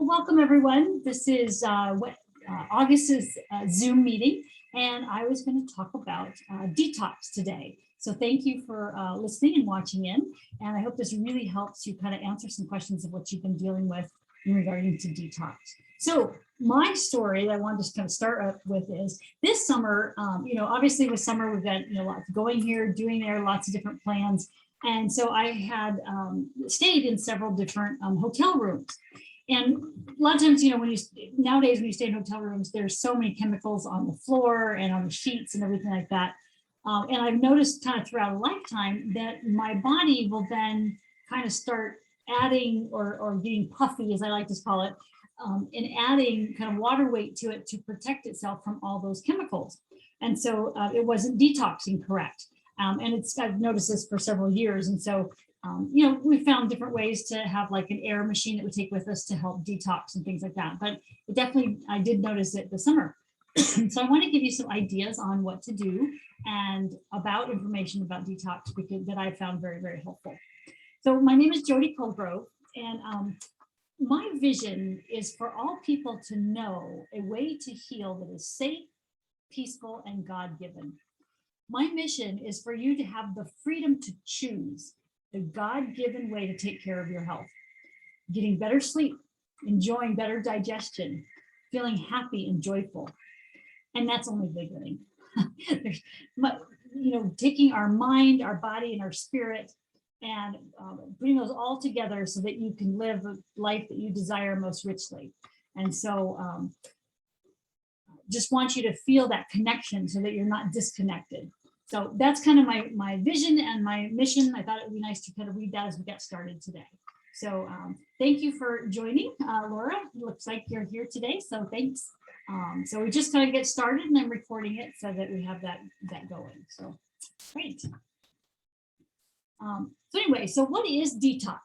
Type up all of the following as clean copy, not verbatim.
Welcome everyone. This is August's Zoom meeting, and I was going to talk about detox today. So thank you for listening and watching in, and I hope this really helps you kind of answer some questions of what you've been dealing with in regarding to detox. So my story that I wanted to kind of start up with is this summer, obviously with summer we've got lots going here, doing there, lots of different plans. And so I had stayed in several different hotel rooms. And a lot of times, nowadays when you stay in hotel rooms, there's so many chemicals on the floor and on the sheets and everything like that. And I've noticed kind of throughout a lifetime that my body will then kind of start adding or getting puffy, as I like to call it, and adding kind of water weight to it to protect itself from all those chemicals. And so it wasn't detoxing correct. And I've noticed this for several years. And so we found different ways to have like an air machine that we take with us to help detox and things like that. But I did notice it this summer. So I want to give you some ideas on what to do and about information about detox that I found very, very helpful. So my name is Jody Colegrove, and my vision is for all people to know a way to heal that is safe, peaceful, and God-given. My mission is for you to have the freedom to choose the God-given way to take care of your health, getting better sleep, enjoying better digestion, feeling happy and joyful. And that's only the beginning. Taking our mind, our body, and our spirit and bring those all together so that you can live a life that you desire most richly. And so just want you to feel that connection so that you're not disconnected. So that's kind of my vision and my mission. I thought it would be nice to kind of read that as we get started today. So thank you for joining, Laura. Looks like you're here today, so thanks. So we just kind of get started and I'm recording it so that we have that going. So great. So anyway, so what is detox?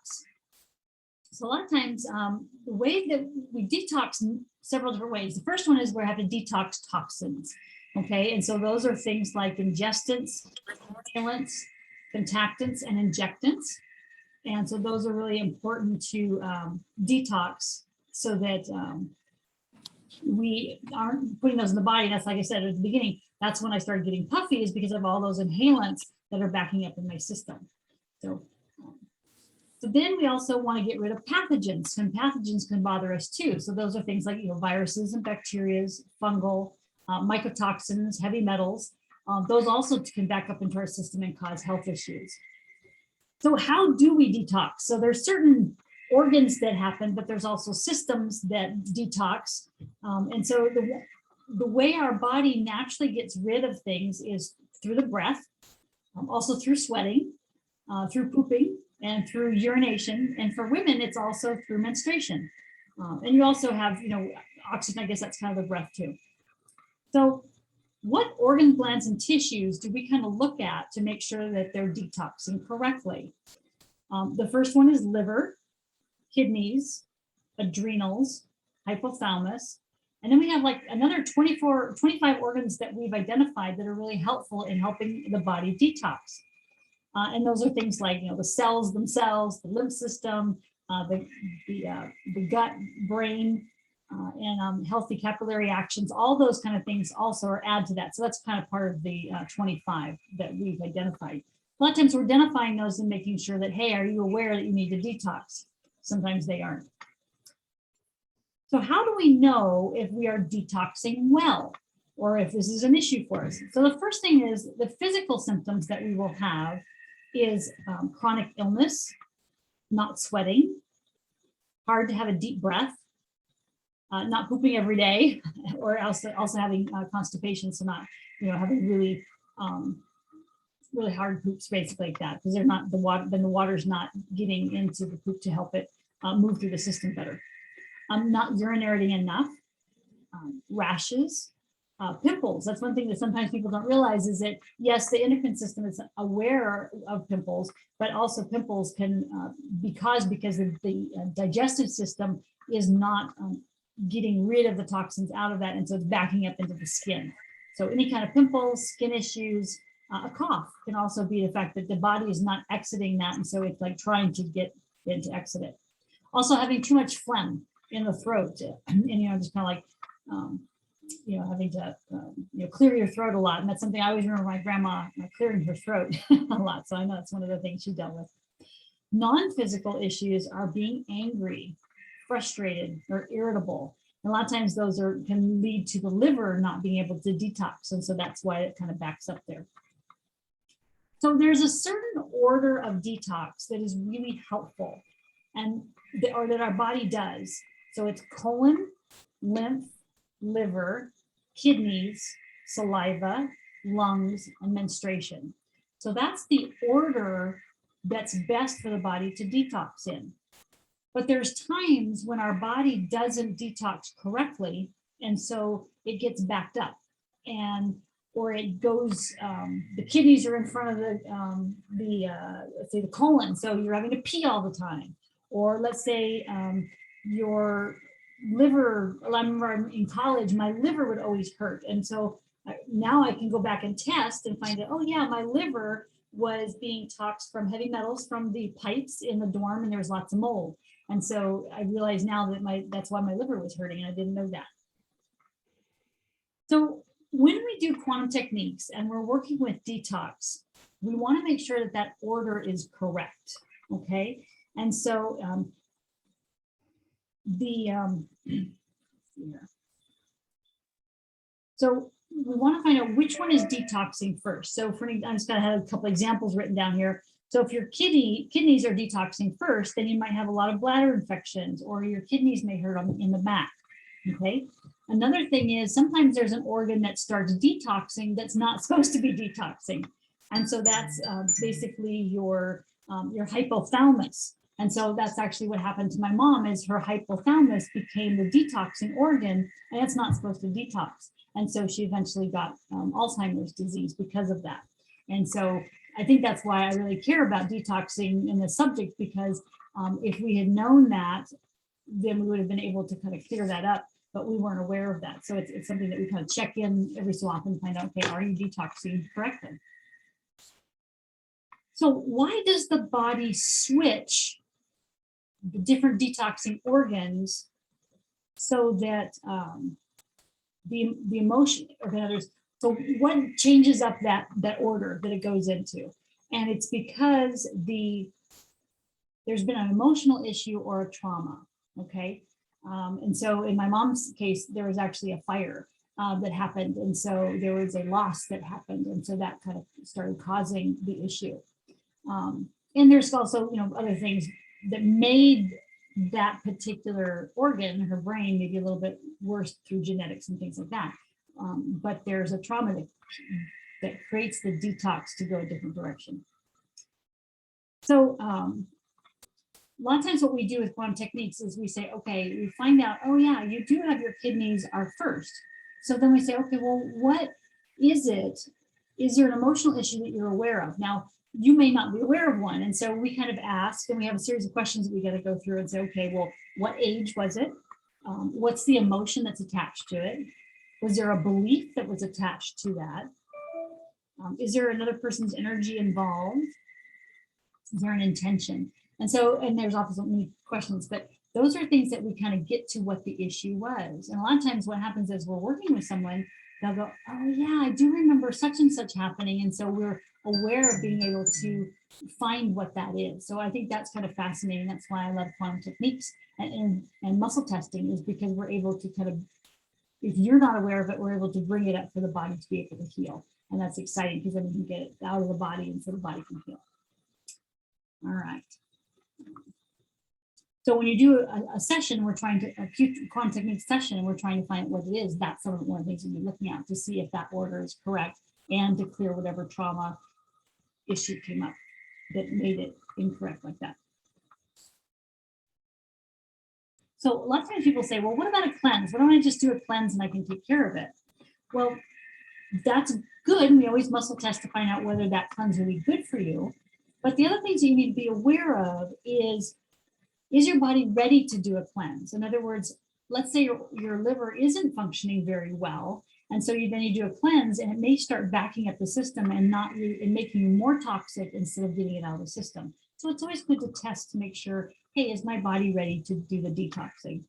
So a lot of times the way that we detox several different ways. The first one is we have to detox toxins. Okay, and so those are things like ingestants, inhalants, contactants, and injectants. And so those are really important to detox so that we aren't putting those in the body. That's like I said at the beginning, that's when I started getting puffy, is because of all those inhalants that are backing up in my system. So then we also want to get rid of pathogens, and pathogens can bother us too. So those are things like viruses and bacteria, fungal, mycotoxins, heavy metals. Those also can back up into our system and cause health issues. So how do we detox? So there's certain organs that happen, but there's also systems that detox. And so the way our body naturally gets rid of things is through the breath, also through sweating, through pooping, and through urination. And for women, it's also through menstruation. And you also have, oxygen, I guess that's kind of the breath too. So what organ, glands, and tissues do we kind of look at to make sure that they're detoxing correctly? The first one is liver, kidneys, adrenals, hypothalamus. And then we have like another 25 organs that we've identified that are really helpful in helping the body detox. And those are things like, the cells themselves, the lymph system, the gut, brain, and healthy capillary actions. All those kind of things also are add to that. So that's kind of part of the 25 that we've identified. A lot of times we're identifying those and making sure that, hey, are you aware that you need to detox? Sometimes they aren't. So how do we know if we are detoxing well, or if this is an issue for us? So the first thing is the physical symptoms that we will have is chronic illness, not sweating, hard to have a deep breath, not pooping every day, or also having constipation, so not having really really hard poops, basically like that, because they're not the water's not getting into the poop to help it move through the system better. Not urinating enough, rashes, pimples. That's one thing that sometimes people don't realize is that, yes, the endocrine system is aware of pimples, but also pimples can because the digestive system is not getting rid of the toxins out of that, and so it's backing up into the skin. So any kind of pimples, skin issues, a cough can also be the fact that the body is not exiting that, and so it's like trying to get it to exit it. Also having too much phlegm. in the throat, and just kind of like, having to, clear your throat a lot. And that's something I always remember my grandma clearing her throat a lot. So I know that's one of the things she dealt with. Non-physical issues are being angry, frustrated, or irritable. And a lot of times those can lead to the liver not being able to detox. And so that's why it kind of backs up there. So there's a certain order of detox that is really helpful or that our body does. So it's colon, lymph, liver, kidneys, saliva, lungs, and menstruation. So that's the order that's best for the body to detox in. But there's times when our body doesn't detox correctly, and so it gets backed up, or it goes, the kidneys are in front of let's say the colon, so you're having to pee all the time. Or let's say your liver, I remember in college, my liver would always hurt. And so now I can go back and test and find out, oh yeah, my liver was being toxed from heavy metals from the pipes in the dorm, and there was lots of mold. And so I realize now that that's why my liver was hurting, and I didn't know that. So when we do quantum techniques and we're working with detox, we want to make sure that that order is correct, okay? And so so we want to find out which one is detoxing first. So I'm just going to have a couple examples written down here. So if your kidneys are detoxing first, then you might have a lot of bladder infections, or your kidneys may hurt in the back. Okay. Another thing is sometimes there's an organ that starts detoxing that's not supposed to be detoxing. And so that's basically your hypothalamus. And so that's actually what happened to my mom, is her hypothalamus became the detoxing organ, and it's not supposed to detox. And so she eventually got Alzheimer's disease because of that. And so I think that's why I really care about detoxing in this subject, because if we had known that, then we would have been able to kind of clear that up, but we weren't aware of that. So it's something that we kind of check in every so often to find out, okay, are you detoxing correctly? So why does the body switch the different detoxing organs so that the emotion, or in others, so what changes up that order that it goes into? And it's because there's been an emotional issue or a trauma, okay? And so in my mom's case, there was actually a fire that happened. And so there was a loss that happened. And so that kind of started causing the issue. And there's also, other things that made that particular organ, her brain, maybe a little bit worse through genetics and things like that. But there's a trauma that creates the detox to go a different direction. So a lot of times what we do with quantum techniques is we say, okay, we find out, oh yeah, you do have your kidneys are first. So then we say, okay, well, what is it? Is there an emotional issue that you're aware of? Now, you may not be aware of one. And so we kind of ask, and we have a series of questions that we got to go through and say, okay, well, what age was it? What's the emotion that's attached to it? Was there a belief that was attached to that? Is there another person's energy involved? Is there an intention? And there's also many questions, but those are things that we kind of get to what the issue was. And a lot of times what happens is we're working with someone, they'll go, oh yeah, I do remember such and such happening. And so we're aware of being able to find what that is. So I think that's kind of fascinating. That's why I love quantum techniques and muscle testing, is because we're able to kind of, if you're not aware of it, we're able to bring it up for the body to be able to heal. And that's exciting because then we can get it out of the body and so the body can heal. All right. So when you do a session, a quantum technique session, and we're trying to find what it is, that's one of the things we'll be looking at to see if that order is correct and to clear whatever trauma issue came up that made it incorrect like that. So a lot of times people say, well, what about a cleanse? Why don't I just do a cleanse and I can take care of it? Well, that's good. We always muscle test to find out whether that cleanse will be good for you. But the other things that you need to be aware of is your body ready to do a cleanse? In other words, let's say your liver isn't functioning very well, and so then you do a cleanse, and it may start backing up the system and making you more toxic instead of getting it out of the system. So it's always good to test to make sure, hey, is my body ready to do the detoxing?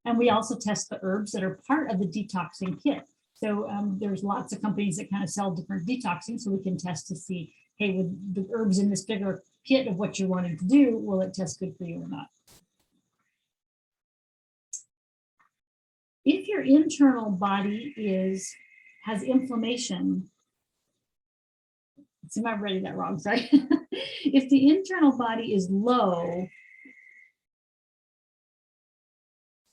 And we also test the herbs that are part of the detoxing kit. So there's lots of companies that kind of sell different detoxing, so we can test to see, hey, with the herbs in this bigger kit of what you're wanting to do, will it test good for you or not? If your internal body has inflammation, I might have read that wrong, sorry. If the internal body is low,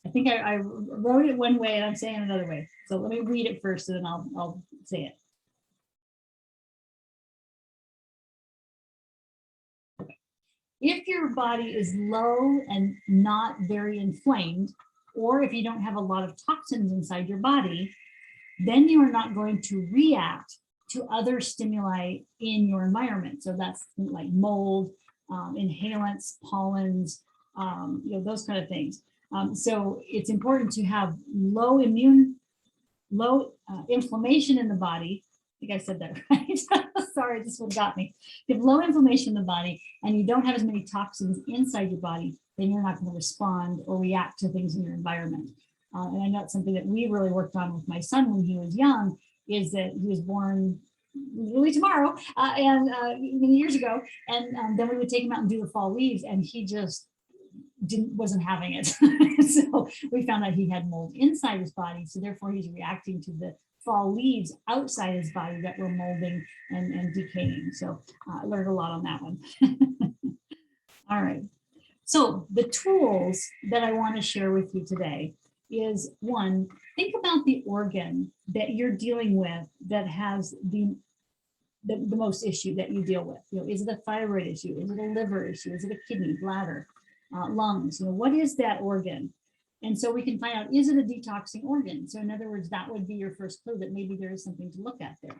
I think I wrote it one way and I'm saying it another way. So let me read it first and then I'll say it. Okay. If your body is low and not very inflamed, or if you don't have a lot of toxins inside your body, then you are not going to react to other stimuli in your environment. So that's like mold, inhalants, pollens, those kind of things. So it's important to have low inflammation in the body. I think I said that right. Sorry, this one got me. If you have low inflammation in the body and you don't have as many toxins inside your body, then you're not going to respond or react to things in your environment. And I know it's something that we really worked on with my son when he was young, is that he was born really tomorrow and many years ago. And then we would take him out and do the fall leaves, and he just wasn't having it. So we found out he had mold inside his body. So therefore he's reacting to the fall leaves outside his body that were molding and decaying. So I learned a lot on that one. All right. So the tools that I want to share with you today is, one, think about the organ that you're dealing with that has the most issue that you deal with. Is it a thyroid issue? Is it a liver issue? Is it a kidney, bladder, lungs? What is that organ? And so we can find out, is it a detoxing organ? So in other words, that would be your first clue that maybe there is something to look at there.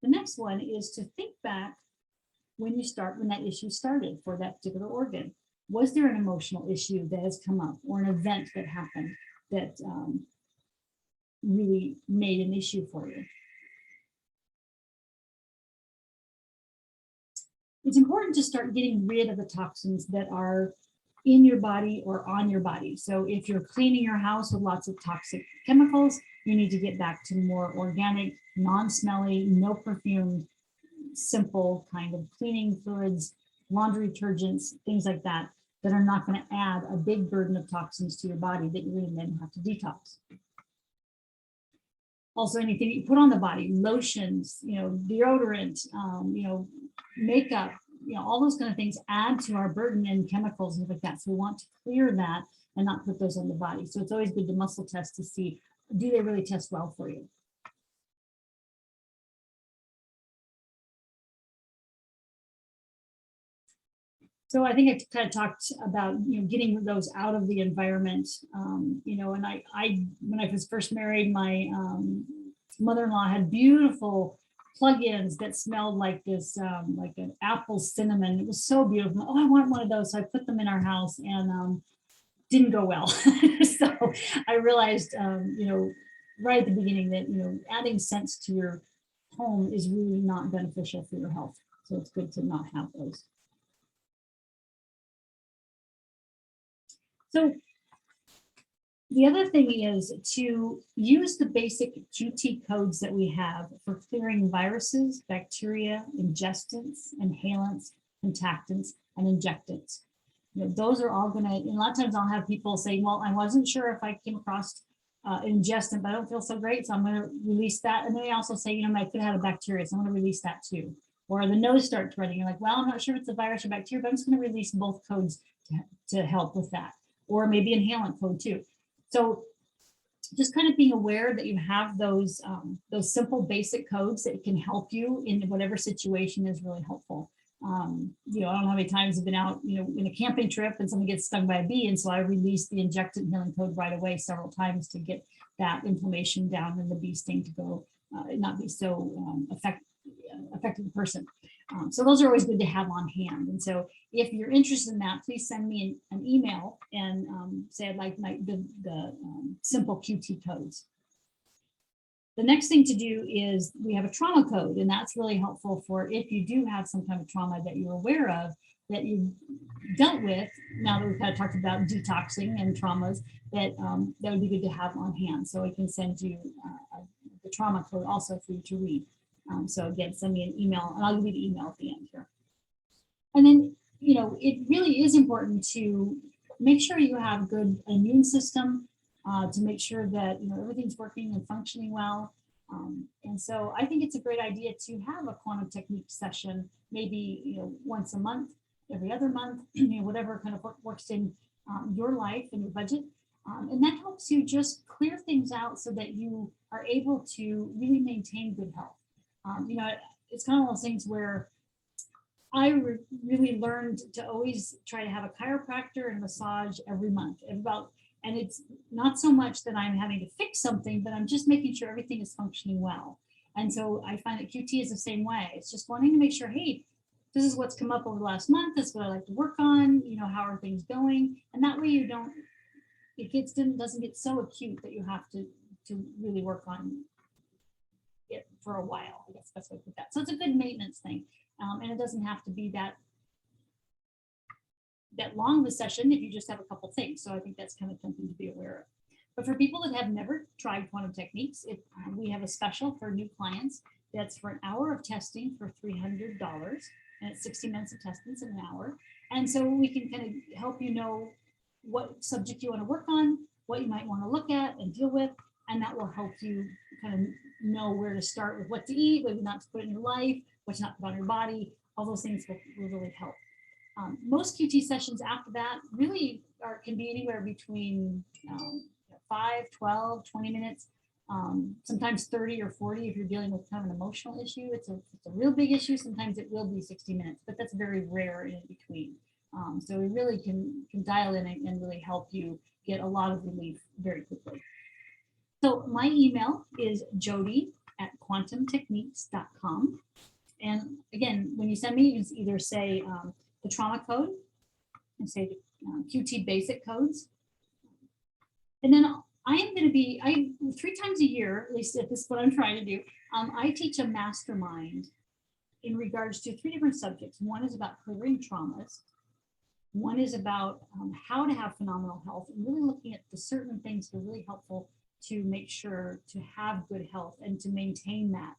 The next one is to think back when that issue started for that particular organ. Was there an emotional issue that has come up, or an event that happened that really made an issue for you? It's important to start getting rid of the toxins that are in your body or on your body. So if you're cleaning your house with lots of toxic chemicals, you need to get back to more organic, non-smelly, no perfumed, simple kind of cleaning fluids, laundry detergents, things like that are not going to add a big burden of toxins to your body that you're going to then have to detox. Also, anything you put on the body, lotions, deodorant, makeup, all those kind of things add to our burden and chemicals and like that. So we want to clear that and not put those on the body. So it's always good to muscle test to see, do they really test well for you? So I think I kind of talked about, getting those out of the environment, and when I was first married, my mother-in-law had beautiful plug-ins that smelled like this, like an apple cinnamon. It was so beautiful. Oh, I want one of those. So I put them in our house and didn't go well. So I realized, right at the beginning that, adding scents to your home is really not beneficial for your health. So it's good to not have those. So the other thing is to use the basic QT codes that we have for clearing viruses, bacteria, ingestants, inhalants, contactants, and injectants. Those are all going to, and a lot of times I'll have people say, well, I wasn't sure if I came across ingestant, but I don't feel so great, so I'm going to release that. And then they also say, I could have a bacteria, so I'm going to release that too. Or the nose starts running. You're like, well, I'm not sure if it's a virus or bacteria, but I'm just going to release both codes to help with that. Or maybe inhalant code too. So just kind of being aware that you have those simple basic codes that can help you in whatever situation is really helpful. I don't know how many times I've been out, in a camping trip and someone gets stung by a bee. And so I released the injectant healing code right away several times to get that inflammation down and the bee sting to go, not be so affecting the person. So those are always good to have on hand. And so if you're interested in that, please send me an email and say I'd like the simple QT codes. The next thing to do is we have a trauma code, and that's really helpful for if you do have some kind of trauma that you're aware of, that you dealt with, now that we've kind of talked about detoxing and traumas, that that would be good to have on hand. So I can send you the trauma code also for you to read. So again, send me an email, and I'll give you the email at the end here. And then, you know, it really is important to make sure you have a good immune system, to make sure that, you know, everything's working and functioning well. And so I think it's a great idea to have a quantum technique session, maybe, you know, once a month, every other month, you know, whatever kind of works in your life and your budget. And that helps you just clear things out so that you are able to really maintain good health. You know, it's kind of one of those things where I really learned to always try to have a chiropractor and massage every month. And it's not so much that I'm having to fix something, but I'm just making sure everything is functioning well. And so I find that QT is the same way. It's just wanting to make sure, hey, this is what's come up over the last month. This is what I like to work on. You know, how are things going? And that way you don't, doesn't get so acute that you have to really work on it for a while. I guess that's what I put that. So it's a good maintenance thing. And it doesn't have to be that long of a session if you just have a couple things. So I think that's kind of something to be aware of. But for people that have never tried quantum techniques, we have a special for new clients that's for an hour of testing for $300, and it's 60 minutes of testing in an hour. And so we can kind of help you know what subject you want to work on, what you might want to look at and deal with, and that will help you kind of know where to start with what to eat, what not to put in your life, what not to put on your body. All those things will really help. Most QT sessions after that really can be anywhere between 5, 12, 20 minutes, sometimes 30 or 40 if you're dealing with kind of an emotional issue. It's a real big issue. Sometimes it will be 60 minutes, but that's very rare in between. So we really can dial in and really help you get a lot of relief very quickly. So my email is jody@quantumtechniques.com. And again, when you send me, you can either say the trauma code and say QT basic codes. And then I am going to be, 3 times a year, at least if this is what I'm trying to do, I teach a mastermind in regards to 3 different subjects. One is about clearing traumas. One is about how to have phenomenal health, and really looking at the certain things that are really helpful to make sure to have good health and to maintain that.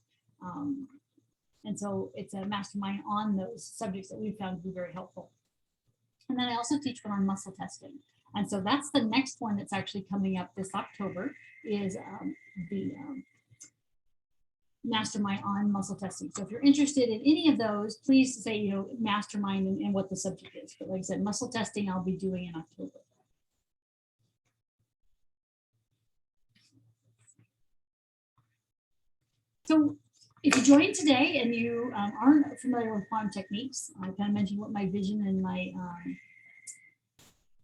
And so it's a mastermind on those subjects that we found to be very helpful. And then I also teach one on muscle testing. And so that's the next one that's actually coming up this October, is the mastermind on muscle testing. So if you're interested in any of those, please say, you know, mastermind and what the subject is. But like I said, muscle testing I'll be doing in October. So if you joined today and you aren't familiar with quantum techniques, I kind of mentioned what my vision and my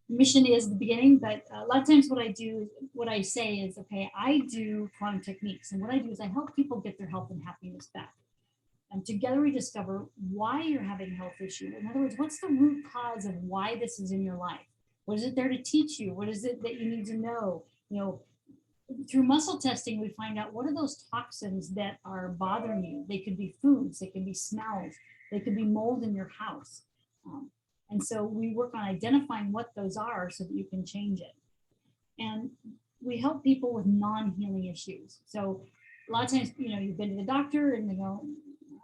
mission is at the beginning, but a lot of times what I say is, okay, I do quantum techniques, and what I do is I help people get their health and happiness back. And together we discover why you're having a health issue. In other words, what's the root cause of why this is in your life? What is it there to teach you? What is it that you need to know? You know, through muscle testing, we find out what are those toxins that are bothering you. They could be foods, they could be smells, they could be mold in your house. And so we work on identifying what those are so that you can change it. And we help people with non-healing issues. So a lot of times, you know, you've been to the doctor and they go,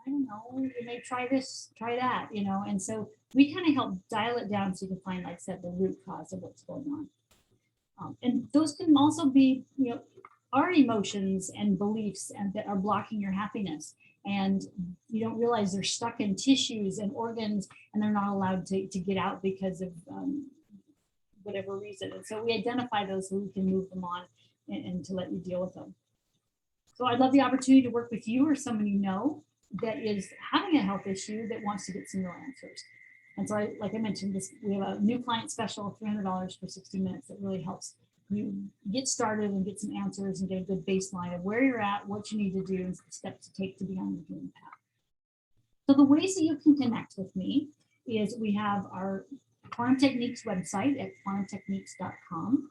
I don't know, you may try this, try that, you know. And so we kind of help dial it down so you can find, like I said, the root cause of what's going on. And those can also be, you know, our emotions and beliefs and that are blocking your happiness. And you don't realize they're stuck in tissues and organs, and they're not allowed to get out because of whatever reason. And so we identify those so we can move them on and to let you deal with them. So I'd love the opportunity to work with you or someone you know that is having a health issue that wants to get some real answers. And so like I mentioned, we have a new client special of $300 for 60 minutes that really helps you get started and get some answers and get a good baseline of where you're at, what you need to do, and the steps to take to be on the healing path. So the ways that you can connect with me is we have our Quantum Techniques website at quantumtechniques.com.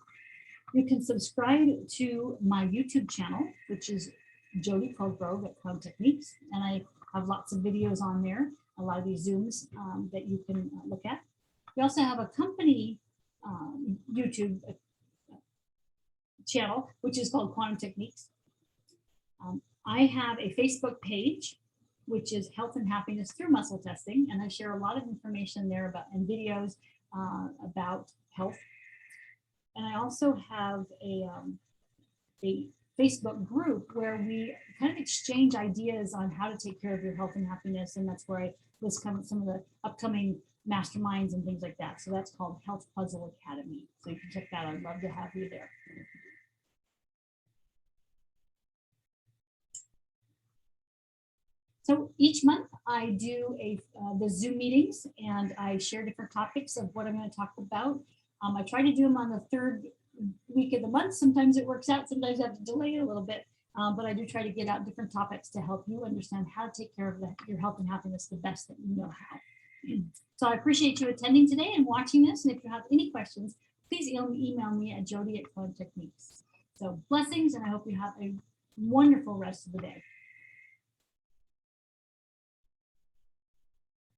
You can subscribe to my YouTube channel, which is Jody Colegrove at Quantum Techniques, and I have lots of videos on there, a lot of these Zooms that you can look at. We also have a company YouTube channel, which is called Quantum Techniques. I have a Facebook page, which is Health and Happiness Through Muscle Testing, and I share a lot of information there about and videos about health. And I also have a Facebook group where we kind of exchange ideas on how to take care of your health and happiness, and that's where I list some of the upcoming masterminds and things like that. So that's called Health Puzzle Academy. So you can check that out. I'd love to have you there. So each month I do the Zoom meetings, and I share different topics of what I'm going to talk about. I try to do them on the third week of the month. Sometimes it works out, sometimes I have to delay it a little bit, but I do try to get out different topics to help you understand how to take care of your health and happiness the best that you know how. So I appreciate you attending today and watching this, and if you have any questions, please email me at Jody@Quantum Techniques. So blessings, and I hope you have a wonderful rest of the day.